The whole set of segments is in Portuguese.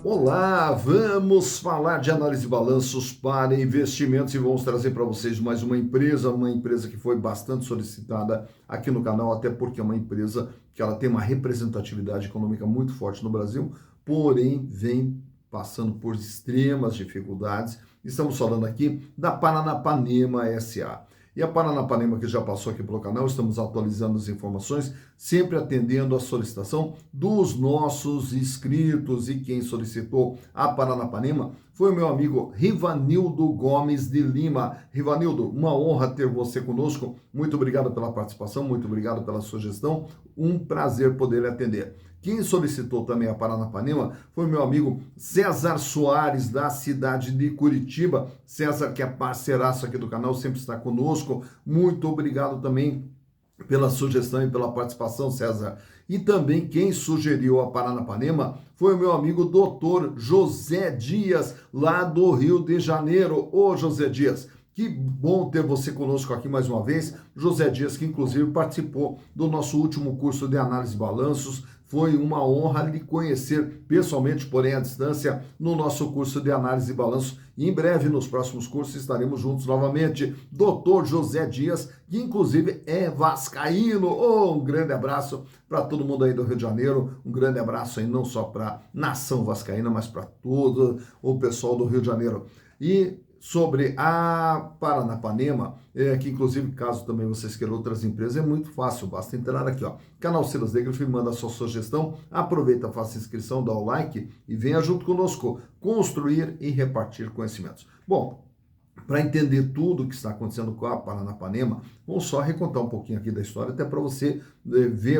Olá, vamos falar de análise de balanços para investimentos e vamos trazer para vocês mais uma empresa que foi bastante solicitada aqui no canal, até porque é uma empresa que ela tem uma representatividade econômica muito forte no Brasil, porém vem passando por extremas dificuldades. Estamos falando aqui da Paranapanema SA. E a Paranapanema, que já passou aqui pelo canal, estamos atualizando as informações, sempre atendendo a solicitação dos nossos inscritos. E quem solicitou a Paranapanema foi o meu amigo Rivanildo Gomes de Lima. Rivanildo, uma honra ter você conosco. Muito obrigado pela participação, muito obrigado pela sugestão. Um prazer poder lhe atender. Quem solicitou também a Paranapanema foi meu amigo César Soares, da cidade de Curitiba. César, que é parceiraço aqui do canal, sempre está conosco. Muito obrigado também pela sugestão e pela participação, César. E também quem sugeriu a Paranapanema foi o meu amigo doutor José Dias, lá do Rio de Janeiro. Ô, José Dias, que bom ter você conosco aqui mais uma vez. José Dias, que inclusive participou do nosso último curso de análise de balanços. Foi uma honra lhe conhecer pessoalmente, porém à distância, no nosso curso de análise de balanço. E em breve, nos próximos cursos, estaremos juntos novamente. Doutor José Dias, que inclusive é vascaíno. Oh, um grande abraço para todo mundo aí do Rio de Janeiro. Um grande abraço aí não só para a nação vascaína, mas para todo o pessoal do Rio de Janeiro. E sobre a Paranapanema, que inclusive, caso também vocês queiram outras empresas, é muito fácil, basta entrar aqui, ó, canal Silas Negrif, manda a sua sugestão, aproveita, faça inscrição, dá o like e venha junto conosco construir e repartir conhecimentos. Bom, para entender tudo o que está acontecendo com a Paranapanema, vamos só recontar um pouquinho aqui da história, até para você ver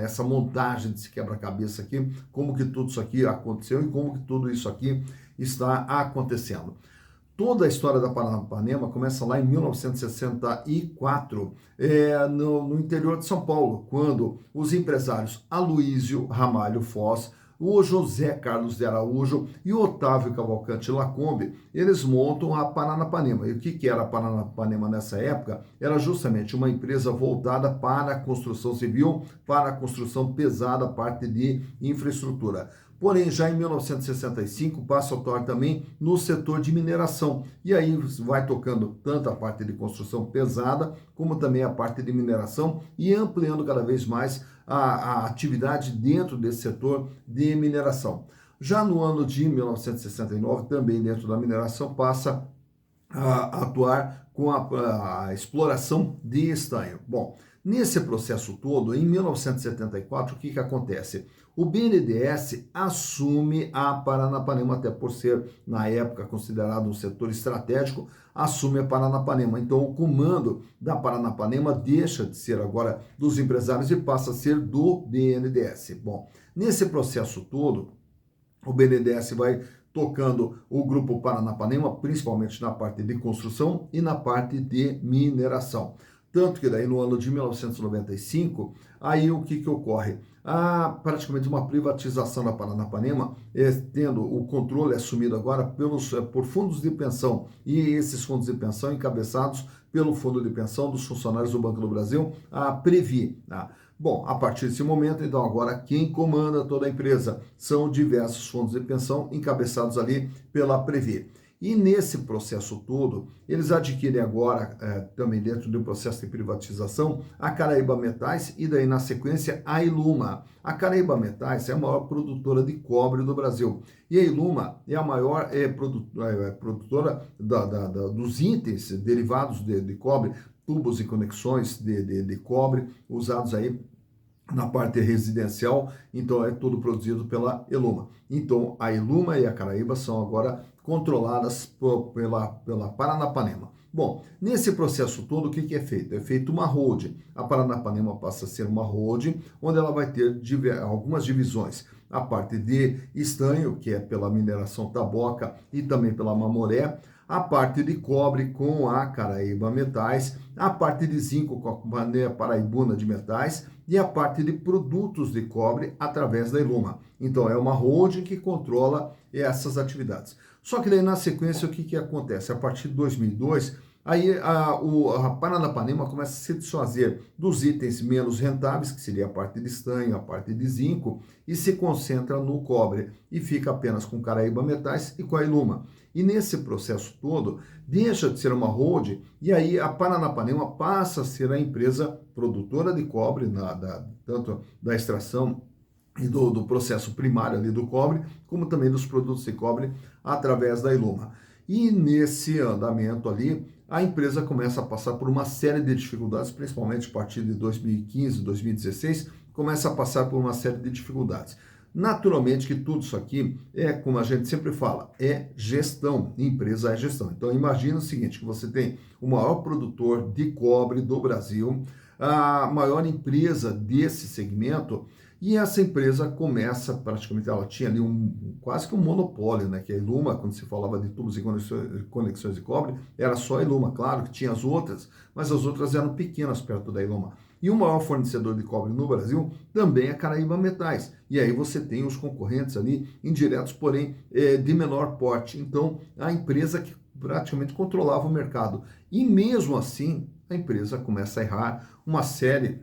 essa montagem desse quebra-cabeça aqui, como que tudo isso aqui aconteceu e como que tudo isso aqui está acontecendo. Toda a história da Paranapanema começa lá em 1964, no interior de São Paulo, quando os empresários Aloísio Ramalho Foz, o José Carlos de Araújo e o Otávio Cavalcante Lacombe, eles montam a Paranapanema. E o que era a Paranapanema nessa época? Era justamente uma empresa voltada para a construção civil, para a construção pesada, parte de infraestrutura. Porém, já em 1965, passa a atuar também no setor de mineração. E aí vai tocando tanto a parte de construção pesada, como também a parte de mineração e ampliando cada vez mais a atividade dentro desse setor de mineração. Já no ano de 1969, também dentro da mineração, passa a atuar com a exploração de estanho. Bom, nesse processo todo, em 1974, o que acontece? O BNDES assume a Paranapanema, até por ser, na época, considerado um setor estratégico, assume a Paranapanema. Então, o comando da Paranapanema deixa de ser agora dos empresários e passa a ser do BNDES. Bom, nesse processo todo, o BNDES vai tocando o grupo Paranapanema, principalmente na parte de construção e na parte de mineração. Tanto que daí no ano de 1995, aí o que ocorre? Há praticamente uma privatização da Paranapanema, tendo o controle assumido agora por fundos de pensão, e esses fundos de pensão encabeçados pelo fundo de pensão dos funcionários do Banco do Brasil, a Previ. Tá? Bom, a partir desse momento, então agora quem comanda toda a empresa são diversos fundos de pensão encabeçados ali pela Previ. E nesse processo todo, eles adquirem agora, também dentro do processo de privatização, a Caraíba Metais e daí na sequência a Iluma. A Caraíba Metais é a maior produtora de cobre do Brasil. E a Iluma é a maior produtora dos itens derivados de cobre, tubos e conexões de cobre usados aí na parte residencial, então é tudo produzido pela Iluma. Então a Iluma e a Caraíba são agora controladas pela Paranapanema. Bom, nesse processo todo, o que é feito? É feito uma holding. A Paranapanema passa a ser uma holding, onde ela vai ter algumas divisões. A parte de estanho, que é pela mineração Taboca e também pela Mamoré, a parte de cobre com a Caraíba Metais, a parte de zinco com a Companhia Paraibuna de Metais e a parte de produtos de cobre através da Iluma. Então é uma holding que controla essas atividades. Só que daí na sequência o que acontece? A partir de 2002 Aí a Paranapanema começa a se desfazer dos itens menos rentáveis, que seria a parte de estanho, a parte de zinco, e se concentra no cobre, e fica apenas com Caraíba Metais e com a Iluma. E nesse processo todo, deixa de ser uma holding, e aí a Paranapanema passa a ser a empresa produtora de cobre, tanto da extração e do processo primário ali do cobre, como também dos produtos de cobre através da Iluma. E nesse andamento ali, a empresa começa a passar por uma série de dificuldades, principalmente a partir de 2015, 2016, começa a passar por uma série de dificuldades. Naturalmente que tudo isso aqui é, como a gente sempre fala, é gestão, empresa é gestão. Então imagina o seguinte, que você tem o maior produtor de cobre do Brasil, a maior empresa desse segmento, e essa empresa começa, praticamente, ela tinha ali quase que um monopólio, né? Que a Iluma, quando se falava de tubos e conexões de cobre, era só a Iluma. Claro que tinha as outras, mas as outras eram pequenas perto da Iluma. E o maior fornecedor de cobre no Brasil também é Caraíba Metais. E aí você tem os concorrentes ali, indiretos, porém de menor porte. Então, a empresa que praticamente controlava o mercado. E mesmo assim, a empresa começa a errar uma série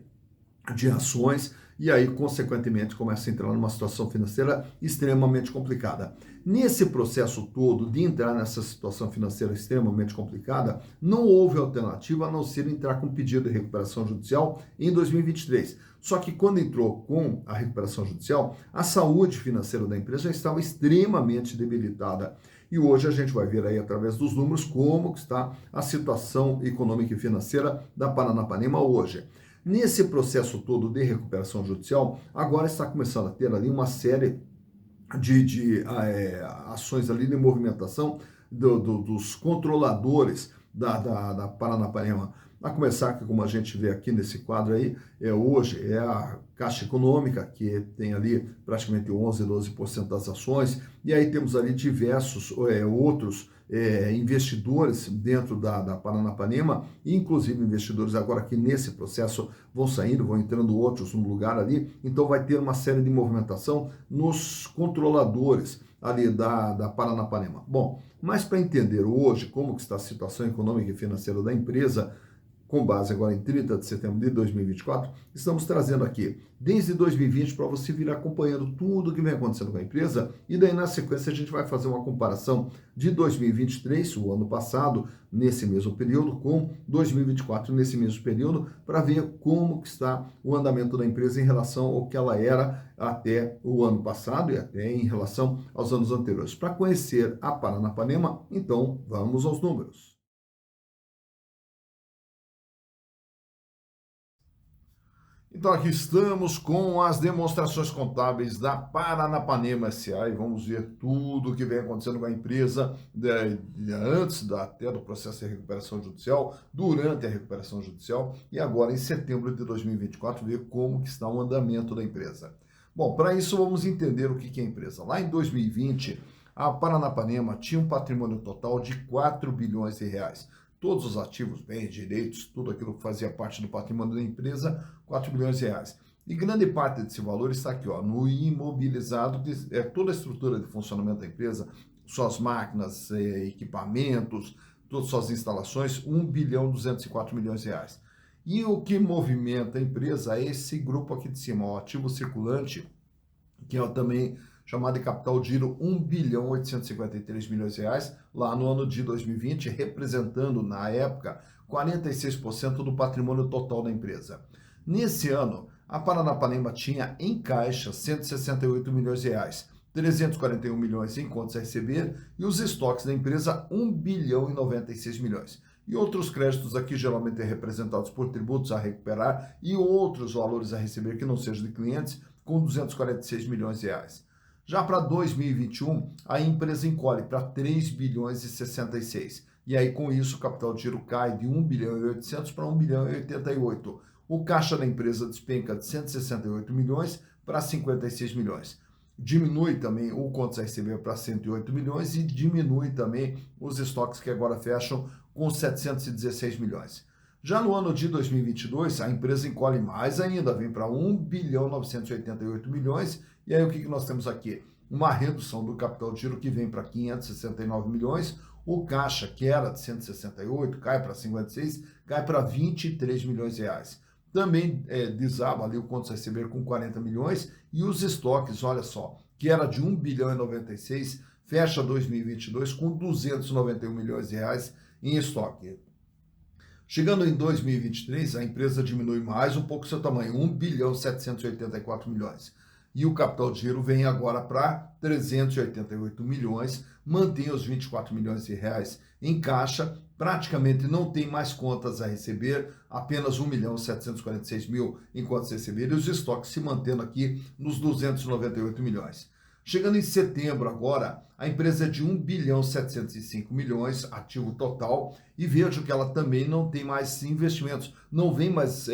de ações e aí, consequentemente, começa a entrar numa situação financeira extremamente complicada. Nesse processo todo de entrar nessa situação financeira extremamente complicada, não houve alternativa a não ser entrar com pedido de recuperação judicial em 2023. Só que quando entrou com a recuperação judicial, a saúde financeira da empresa já estava extremamente debilitada. E hoje a gente vai ver aí através dos números como está a situação econômica e financeira da Paranapanema hoje. Nesse processo todo de recuperação judicial, agora está começando a ter ali uma série de ações ali de movimentação dos controladores da Paranapanema. A começar que, como a gente vê aqui nesse quadro aí, hoje é a Caixa Econômica, que tem ali praticamente 11, 12% das ações, e aí temos ali diversos outros investidores dentro da Paranapanema, inclusive investidores agora que nesse processo vão saindo, vão entrando outros no lugar ali, então vai ter uma série de movimentação nos controladores ali da Paranapanema. Bom, mas para entender hoje como que está a situação econômica e financeira da empresa, com base agora em 30 de setembro de 2024, estamos trazendo aqui, desde 2020, para você vir acompanhando tudo que vem acontecendo com a empresa, e daí na sequência a gente vai fazer uma comparação de 2023, o ano passado, nesse mesmo período, com 2024, nesse mesmo período, para ver como que está o andamento da empresa em relação ao que ela era até o ano passado e até em relação aos anos anteriores. Para conhecer a Paranapanema, então vamos aos números. Então aqui estamos com as demonstrações contábeis da Paranapanema S.A. e vamos ver tudo o que vem acontecendo com a empresa antes até do processo de recuperação judicial, durante a recuperação judicial e agora em setembro de 2024 ver como que está o andamento da empresa. Bom, para isso vamos entender o que é a empresa. Lá em 2020, a Paranapanema tinha um patrimônio total de 4 bilhões de reais. Todos os ativos, bens, direitos, tudo aquilo que fazia parte do patrimônio da empresa, 4 bilhões de reais. E grande parte desse valor está aqui, ó, no imobilizado, que é toda a estrutura de funcionamento da empresa, suas máquinas, equipamentos, todas suas instalações, 1 bilhão 204 milhões de reais. E o que movimenta a empresa é esse grupo aqui de cima, o ativo circulante, que é também chamado de capital giro, 1 bilhão 853 milhões de reais, lá no ano de 2020, representando, na época, 46% do patrimônio total da empresa. Nesse ano, a Paranapanema tinha em caixa 168 milhões de reais, 341 milhões em contas a receber e os estoques da empresa 1 bilhão e 96 milhões. E outros créditos aqui geralmente representados por tributos a recuperar e outros valores a receber que não sejam de clientes, com 246 milhões de reais. Já para 2021, a empresa encolhe para 3 bilhões e 66. E aí, com isso, o capital de giro cai de 1 bilhão e 800 para 1 bilhão e 88. O caixa da empresa despenca de 168 milhões para 56 milhões. Diminui também o contas a receber para 108 milhões e diminui também os estoques que agora fecham com 716 milhões. Já no ano de 2022, a empresa encolhe mais ainda, vem para 1 bilhão 988 milhões. E aí o que nós temos aqui? Uma redução do capital de giro que vem para 569 milhões, O caixa, que era de 168, cai para 56, cai para 23 milhões de reais. Também desaba ali o contas a receber com 40 milhões e os estoques, olha só, que era de 1 bilhão e 96, fecha 2022 com 291 milhões de reais em estoque. Chegando em 2023, a empresa diminui mais um pouco seu tamanho, 1 bilhão e 784 milhões. E o capital de giro vem agora para 388 milhões, mantém os 24 milhões de reais em caixa, praticamente não tem mais contas a receber, apenas 1 milhão e 746 mil em contas a receber, e os estoques se mantendo aqui nos 298 milhões. Chegando em setembro agora, a empresa é de 1 bilhão e 705 milhões, ativo total, e vejo que ela também não tem mais investimentos, não vem mais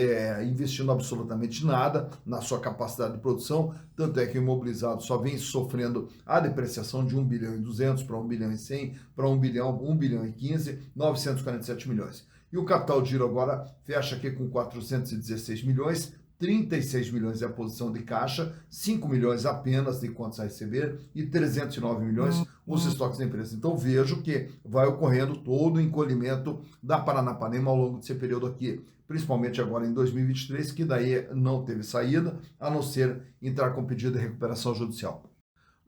investindo absolutamente nada na sua capacidade de produção, tanto é que o imobilizado só vem sofrendo a depreciação de 1 bilhão e 200 para 1 bilhão e 100, para 1 bilhão e 15, 947 milhões. E o capital de giro agora fecha aqui com 416 milhões, 36 milhões é a posição de caixa, 5 milhões apenas de contas a receber e 309 milhões os estoques da empresa. Então vejo que vai ocorrendo todo o encolhimento da Paranapanema ao longo desse período aqui, principalmente agora em 2023, que daí não teve saída, a não ser entrar com pedido de recuperação judicial.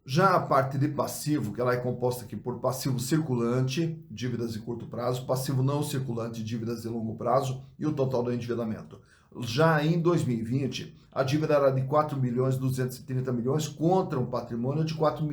Já a parte de passivo, que ela é composta aqui por passivo circulante, dívidas de curto prazo, passivo não circulante, dívidas de longo prazo e o total do endividamento. Já em 2020, a dívida era de 4 bilhões e 230 milhões contra um patrimônio de 4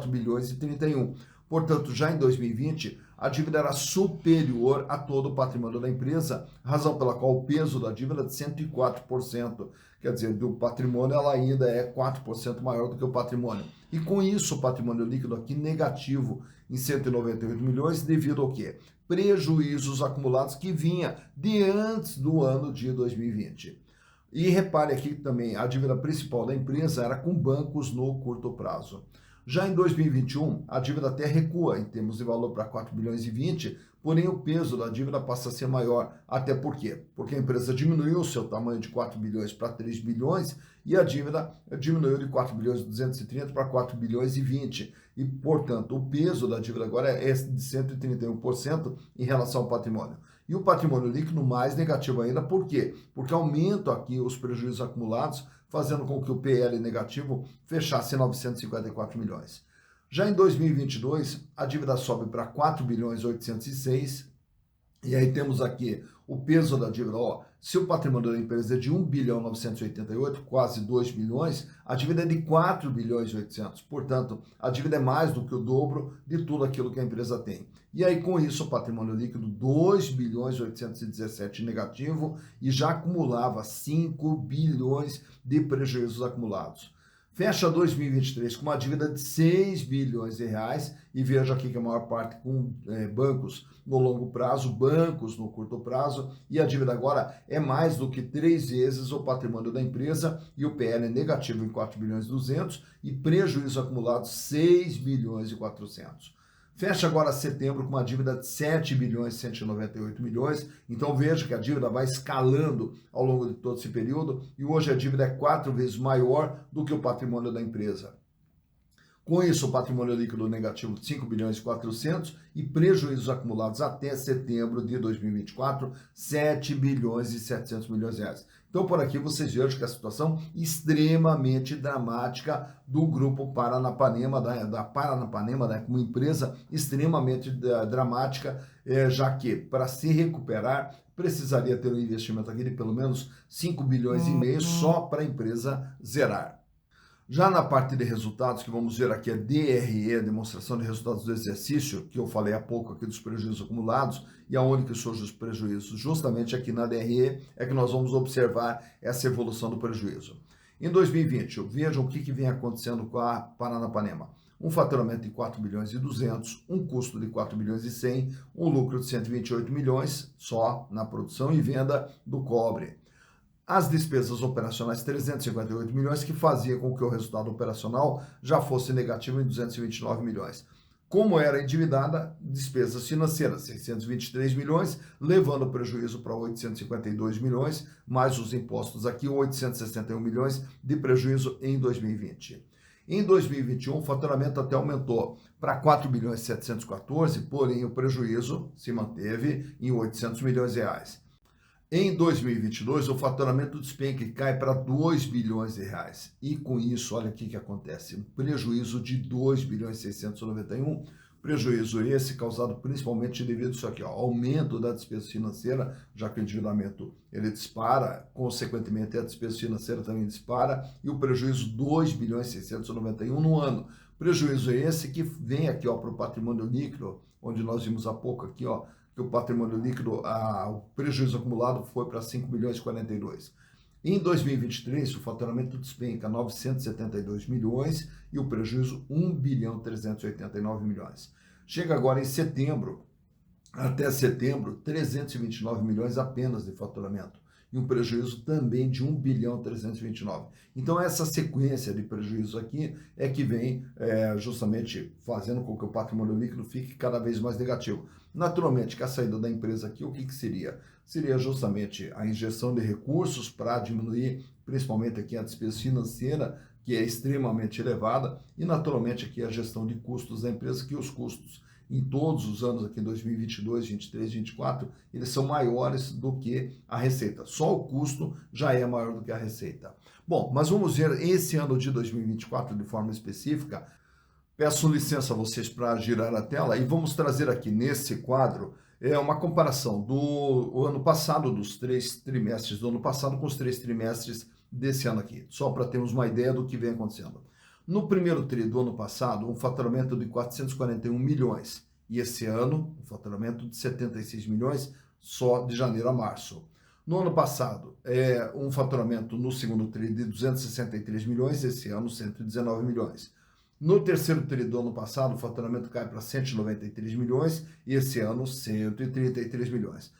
bilhões e 31. Portanto, já em 2020, a dívida era superior a todo o patrimônio da empresa, razão pela qual o peso da dívida é de 104%. Quer dizer, do patrimônio ela ainda é 4% maior do que o patrimônio. E com isso, o patrimônio líquido aqui negativo em 198 milhões, devido ao quê? Prejuízos acumulados que vinha de antes do ano de 2020. E repare aqui também, a dívida principal da empresa era com bancos no curto prazo. Já em 2021, a dívida até recua em termos de valor para 4 bilhões e 20, porém o peso da dívida passa a ser maior. Até por quê? Porque a empresa diminuiu o seu tamanho de 4 bilhões para 3 bilhões e a dívida diminuiu de 4 bilhões e 230 para 4 bilhões e 20. E, portanto, o peso da dívida agora é de 131% em relação ao patrimônio. E o patrimônio líquido mais negativo ainda, por quê? Porque aumenta aqui os prejuízos acumulados, fazendo com que o PL negativo fechasse 954 milhões. Já em 2022, a dívida sobe para 4 bilhões e 806, e aí temos aqui o peso da dívida. Se o patrimônio da empresa é de 1 bilhão e 988, quase 2 bilhões, a dívida é de 4 bilhões e 800. Portanto, a dívida é mais do que o dobro de tudo aquilo que a empresa tem. E aí, com isso, o patrimônio líquido 2 bilhões e 817 negativo e já acumulava 5 bilhões de prejuízos acumulados. Fecha 2023 com uma dívida de 6 bilhões de reais e veja aqui que a maior parte com bancos no longo prazo, bancos no curto prazo, e a dívida agora é mais do que 3 vezes o patrimônio da empresa e o PL é negativo em 4 bilhões e 200 e prejuízo acumulado 6 bilhões e 400. Fecha agora setembro com uma dívida de 7 bilhões e 198 milhões, então veja que a dívida vai escalando ao longo de todo esse período e hoje a dívida é 4 vezes maior do que o patrimônio da empresa. Com isso, o patrimônio líquido negativo de 5 bilhões e 400 e prejuízos acumulados até setembro de 2024, 7 bilhões e 700 milhões de reais. Então, por aqui vocês vejam que a situação extremamente dramática do grupo Paranapanema, da Paranapanema, né, como empresa extremamente dramática, já que para se recuperar precisaria ter um investimento aqui de pelo menos 5 bilhões e meio só para a empresa zerar. Já na parte de resultados, que vamos ver aqui a DRE, demonstração de resultados do exercício, que eu falei há pouco aqui dos prejuízos acumulados, e aonde que surgem os prejuízos? Justamente aqui na DRE é que nós vamos observar essa evolução do prejuízo. Em 2020, vejam o que vem acontecendo com a Paranapanema. Um faturamento de 4 bilhões e 200, um custo de 4 bilhões e 100, um lucro de 128 milhões só na produção e venda do cobre. As despesas operacionais, 358 milhões, que fazia com que o resultado operacional já fosse negativo em 229 milhões. Como era endividada, despesas financeiras, 623 milhões, levando o prejuízo para 852 milhões, mais os impostos aqui, 861 milhões de prejuízo em 2020. Em 2021, o faturamento até aumentou para 4 bilhões e 714, porém o prejuízo se manteve em 800 milhões de reais. Em 2022, o faturamento despenca e cai para 2 bilhões de reais. E com isso, olha o que acontece, um prejuízo de 2 bilhões e 691, prejuízo esse causado principalmente devido a isso aqui, ó, aumento da despesa financeira, já que o endividamento ele dispara, consequentemente a despesa financeira também dispara, e o prejuízo 2 bilhões e 691 no ano. Prejuízo esse que vem aqui para o patrimônio líquido, onde nós vimos há pouco aqui, ó, que o patrimônio líquido, o prejuízo acumulado foi para 5 bilhões e 42. Em 2023, o faturamento despenca 972 milhões e o prejuízo 1 bilhão 389 milhões. Chega agora em setembro, até setembro, 329 milhões apenas de faturamento e um prejuízo também de 1 bilhão 329. Então essa sequência de prejuízo aqui é que vem justamente fazendo com que o patrimônio líquido fique cada vez mais negativo. Naturalmente, que a saída da empresa aqui, o que seria? Seria justamente a injeção de recursos para diminuir, principalmente aqui a despesa financeira, que é extremamente elevada, e naturalmente aqui a gestão de custos da empresa, que os custos em todos os anos aqui, 2022, 23, 24, eles são maiores do que a receita. Só o custo já é maior do que a receita. Bom, mas vamos ver esse ano de 2024 de forma específica. Peço licença a vocês para girar a tela e vamos trazer aqui nesse quadro uma comparação do ano passado, dos 3 trimestres do ano passado com os 3 trimestres desse ano aqui, só para termos uma ideia do que vem acontecendo. No primeiro tri do ano passado, um faturamento de 441 milhões e esse ano, um faturamento de 76 milhões só de janeiro a março. No ano passado, um faturamento no segundo tri de 263 milhões, esse ano 119 milhões. No terceiro tri do ano passado, o faturamento cai para 193 milhões e esse ano 133 milhões.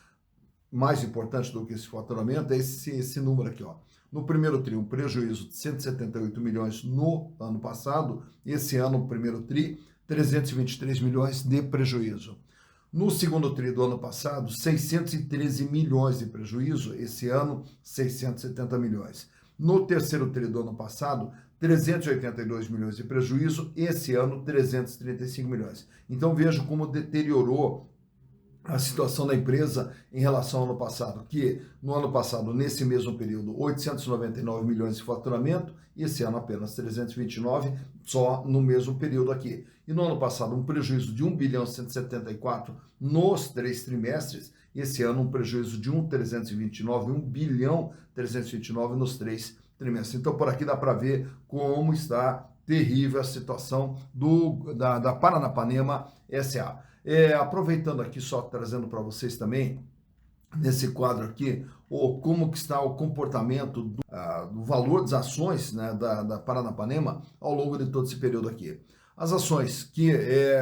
Mais importante do que esse faturamento é esse número aqui, ó. No primeiro tri, um prejuízo de 178 milhões no ano passado, esse ano, no primeiro tri, 323 milhões de prejuízo. No segundo tri do ano passado, 613 milhões de prejuízo, esse ano, 670 milhões. No terceiro tri do ano passado, 382 milhões de prejuízo, esse ano 335 milhões. Então veja como deteriorou a situação da empresa em relação ao ano passado, que no ano passado, nesse mesmo período, 899 milhões de faturamento, e esse ano apenas 329, só no mesmo período aqui. E no ano passado, um prejuízo de 1 bilhão 174 nos 3 trimestres, e esse ano um prejuízo de 1 bilhão 329 nos 3 trimestres. Então, por aqui dá para ver como está terrível a situação da Paranapanema SA. Aproveitando aqui, só trazendo para vocês também, nesse quadro aqui, como que está o comportamento do valor das ações, né, da Paranapanema ao longo de todo esse período aqui. As ações que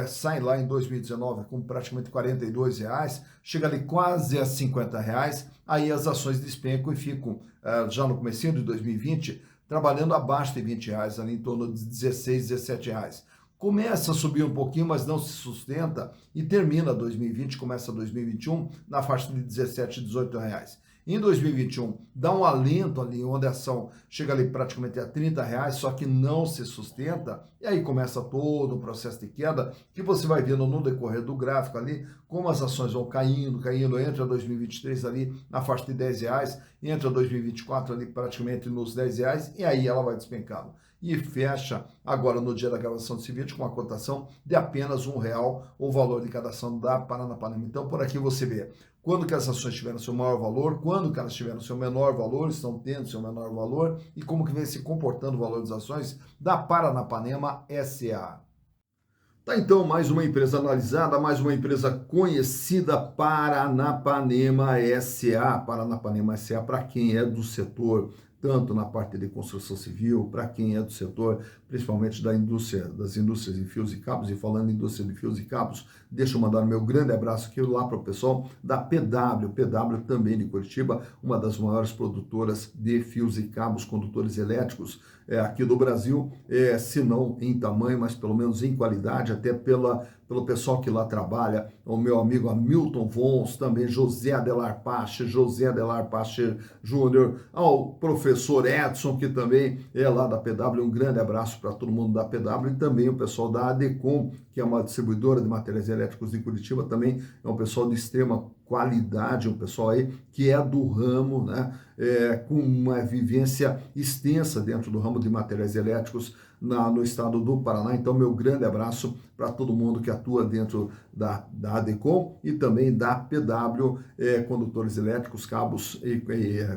saem lá em 2019 com praticamente R$42, chega ali quase a R$50, aí as ações despencam e ficam, já no comecinho de 2020, trabalhando abaixo de R$20, ali em torno de R$16, R$17. Começa a subir um pouquinho, mas não se sustenta e termina 2020, começa 2021 na faixa de 17, 18 reais. Em 2021, dá um alento ali, onde a ação chega ali praticamente a R$30, só que não se sustenta, e aí começa todo o processo de queda, que você vai vendo no decorrer do gráfico ali, como as ações vão caindo, entra 2023 ali na faixa de R$10, entra 2024 ali praticamente nos R$10, e aí ela vai despencando. E fecha agora no dia da gravação desse vídeo com uma cotação de apenas R$1 o valor de cada ação da Paranapanema. Então por aqui você vê quando que as ações tiveram seu maior valor, quando que elas tiveram seu menor valor, estão tendo seu menor valor e como que vem se comportando o valor das ações da Paranapanema SA. Tá, então, mais uma empresa analisada, mais uma empresa conhecida, Paranapanema SA. Paranapanema SA, para quem é do setor, tanto na parte de construção civil, para quem é do setor, principalmente das indústrias de fios e cabos, e falando em indústria de fios e cabos, deixa eu mandar meu grande abraço aqui lá para o pessoal da PW também de Curitiba, uma das maiores produtoras de fios e cabos condutores elétricos aqui do Brasil, se não em tamanho, mas pelo menos em qualidade, até pelo pessoal que lá trabalha, o meu amigo Hamilton Vons, também José Adelar Pache Júnior, ao professor Edson, que também é lá da PW, um grande abraço para todo mundo da PW e também o pessoal da ADECOM, que é uma distribuidora de materiais elétricos de Curitiba, também é um pessoal de extrema qualidade, um pessoal aí que é do ramo, né, com uma vivência extensa dentro do ramo de materiais elétricos no estado do Paraná. Então, meu grande abraço para todo mundo que atua dentro da ADECOM e também da PW, condutores elétricos, cabos,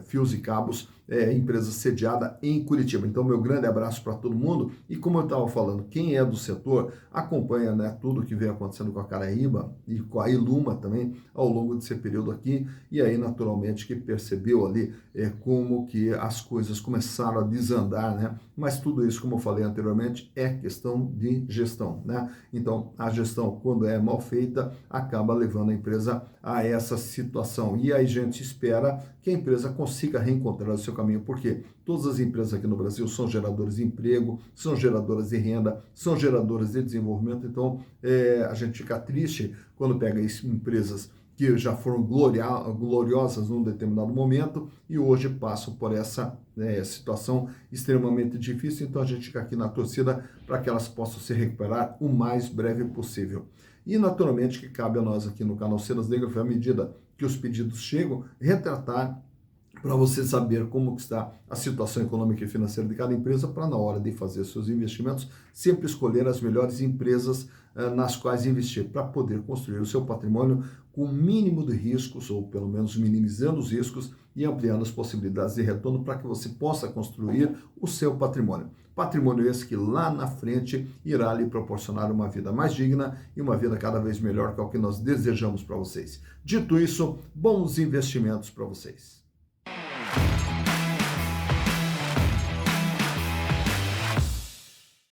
fios e cabos, empresa sediada em Curitiba. Então, meu grande abraço para todo mundo. E como eu estava falando, quem é do setor acompanha, né, tudo que vem acontecendo com a Caraíba e com a Iluma também ao longo desse período aqui. E aí, naturalmente, que percebeu ali como que as coisas começaram a desandar, né? Mas tudo isso, como eu falei anteriormente, é questão de gestão, né? Então, a gestão, quando é mal feita, acaba levando a empresa a essa situação. E aí a gente espera que a empresa consiga reencontrar o seu caminho, porque todas as empresas aqui no Brasil são geradoras de emprego, são geradoras de renda, são geradoras de desenvolvimento. Então, a gente fica triste quando pega empresas que já foram gloriosas num determinado momento e hoje passam por essa situação extremamente difícil. Então a gente fica aqui na torcida para que elas possam se recuperar o mais breve possível. E naturalmente que cabe a nós aqui no canal Cenas Negras, à medida que os pedidos chegam, retratar para você saber como está a situação econômica e financeira de cada empresa, para na hora de fazer seus investimentos, sempre escolher as melhores empresas nas quais investir, para poder construir o seu patrimônio com o mínimo de riscos, ou pelo menos minimizando os riscos e ampliando as possibilidades de retorno para que você possa construir o seu patrimônio. Patrimônio esse que lá na frente irá lhe proporcionar uma vida mais digna e uma vida cada vez melhor, que é o que nós desejamos para vocês. Dito isso, bons investimentos para vocês.